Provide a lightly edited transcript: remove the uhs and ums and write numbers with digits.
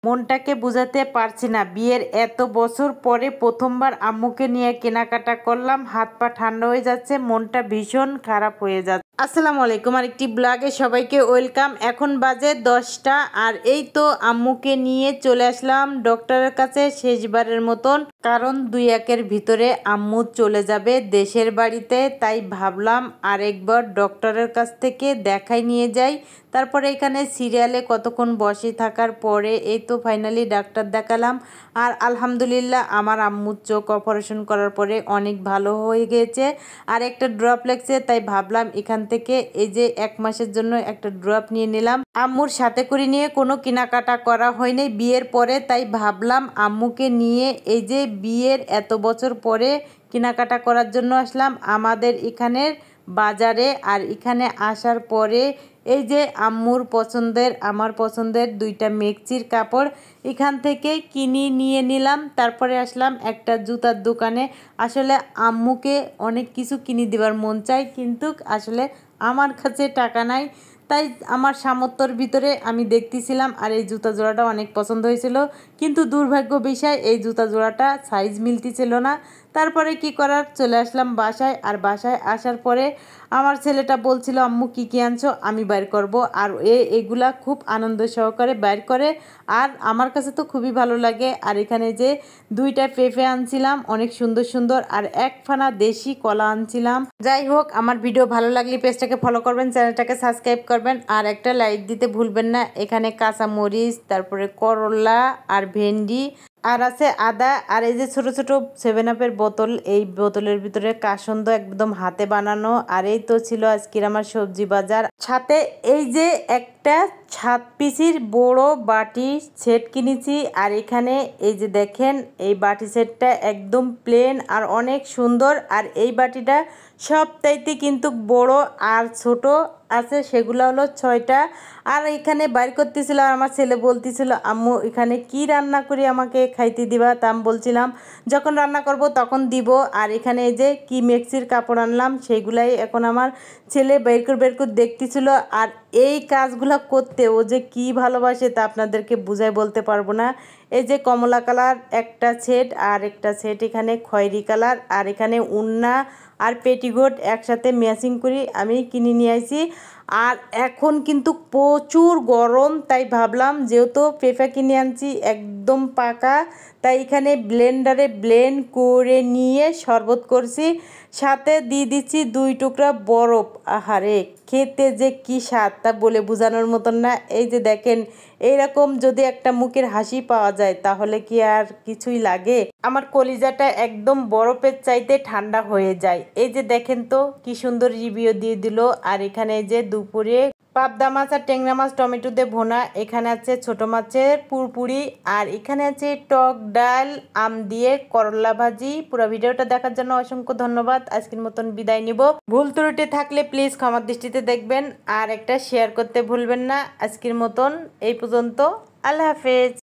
মনটাকে বুঝাতে পারছি না, বিয়ের এত বছর পরে প্রথমবার আম্মুকে নিয়ে কেনাকাটা করলাম। হাত পা ঠান্ডা হয়ে যাচ্ছে, মনটা ভীষণ খারাপ হয়ে যাচ্ছে। আসসালামু আলাইকুম, আর একটি ব্লগে সবাইকে ওয়েলকাম। এখন বাজে 10টা, আর এই তো আম্মুকে নিয়ে চলে আসলাম ডক্টরের কাছে শেষবারের মতন, কারণ 2-1 ভিতরে আম্মু চলে যাবে দেশের বাড়িতে। তাই ভাবলাম আরেকবার ডক্টরের কাছ থেকে দেখাই নিয়ে যাই। তারপরে এখানে সিরিয়ালে কতক্ষণ বসে থাকার পরে এই তো ফাইনালি ডাক্তার দেখালাম। আর আলহামদুলিল্লাহ আমার আম্মুর চোখ অপারেশন করার পরে অনেক ভালো হয়ে গিয়েছে। আর একটা ড্রপ লাগছে, তাই ভাবলাম এখান থেকে এই যে 1 মাসের জন্য একটা ড্রপ নিয়ে নিলাম। আম্মুর সাথে করে নিয়ে কোনো কেনাকাটা করা হয়নি বিয়ের পরে, তাই ভাবলাম আম্মুকে নিয়ে এই যে বিয়ের এত বছর পরে কেনাকাটা করার জন্য আসলাম আমাদের এখানের বাজারে। আর এখানে আসার পরে এই যে আম্মুর পছন্দের আমার পছন্দের 2টা মেক্সির কাপড় এখান থেকে কিনে নিয়ে নিলাম। তারপরে আসলাম একটা জুতার দোকানে। আসলে আম্মুকে অনেক কিছু কিনে দেওয়ার মন চায়, কিন্তু আসলে আমার কাছে টাকা নাই। তাই আমার সামর্থ্যর ভিতরে আমি দেখতেছিলাম, আর এই জুতা জোড়াটা অনেক পছন্দ হয়েছিল, কিন্তু দুর্ভাগ্য বিষয় এই জুতা জোড়াটা সাইজ মিলতেছিল না। তারপরে কি করার, চলে আসলাম বাসায়। আর বাসায় আসার পরে আমার ছেলেটা বলছিল আম্মু কী কী আনছো, আমি বাইর করব। আর এগুলা খুব আনন্দ সহকারে বাইর করে, আর আমার কাছে তো খুবই ভালো লাগে। আর এখানে যে 2টা পেঁপে আনছিলাম অনেক সুন্দর সুন্দর, আর 1 ফানা দেশি কলা আনছিলাম। যাই হোক, আমার ভিডিও ভালো লাগলে পেজটাকে ফলো করবেন, চ্যানেলটাকে সাবস্ক্রাইব করবেন, আর একটা লাইক দিতে ভুলবেন না। এখানে কাঁচামরিচ, তারপরে করলা আর ভেন্ডি, আর আছে আদা, আর এই যে ছোট ছোট 7-আপের বোতল, এই বোতলের ভিতরে কাসন্দ একদম হাতে বানানো। আর এই তো ছিল আজকের আমার সবজি বাজার। সাথে এই যে একটা 7 পিসির বড় বাটি সেট কিনেছি। আর এখানে এই যে দেখেন, এই বাটি সেটটা একদম প্লেন আর অনেক সুন্দর। আর এই বাটিটা সবচাইতে কিন্তু বড়, আর ছোট আছে সেগুলো হলো 6টা। আর এখানে বাইর করতেছিল, আর আমার ছেলে বলতেছিল আম্মু এখানে কি রান্না করি আমাকে খাইতে দিবা। তা আমি বলছিলাম যখন রান্না করব তখন দিব। আর এখানে এই যে কি মেক্সির কাপড় আনলাম সেইগুলাই এখন আমার ছেলে বের করে দেখতেছিল। আর এই কাজগুলো করতে ও যে কি ভালোবাসে তা আপনাদেরকে বুঝাই বলতে পারবো না। এই যে কমলা কালার একটা সেট, আর একটা সেট এখানে খয়েরি কালার, আর এখানে উন্না আর পেটিকোট একসাথে ম্যাচিং করি আমি কিনে নিয়ে আসি। আর এখন কিন্তু প্রচুর গরম, তাই ভাবলাম যেহেতু পেঁপে কিনে আনছি একদম পাকা, তাই এখানে ব্লেন্ডারে ব্লেন্ড করে নিয়ে শরবত করছি। সাথে দিয়ে দিচ্ছি 2 টুকরা বরফ। আহারে খেতে যে কি স্বাদ তা বলে বোঝানোর মতন না। এই যে দেখেন, এইরকম যদি একটা মুখের হাসি পাওয়া যায় তাহলে কি আর কিছুই লাগে। আমার কলিজাটা একদম বরফের চাইতে ঠান্ডা হয়ে যায়। এই যে দেখেন তো কি সুন্দর রিভিউ দিয়ে দিল। আর এখানে যে দুপুরে পাবদা মাছ আর ট্যাংরা মাছ টমেটো দিয়ে ভোনা, এখানে আছে ছোট মাছের পুরপুরি, আর এখানে আছে টক ডাল, আম দিয়ে করলা ভাজি। পুরো ভিডিওটা দেখার জন্য অসংখ্য ধন্যবাদ। আজকের মতন বিদায় নিব। ভুল ত্রুটি থাকলে প্লিজ ক্ষমার দৃষ্টিতে দেখবেন, আর একটা শেয়ার করতে ভুলবেন না। আজকের মতন এই পর্যন্ত, আল্লাহ হাফেজ।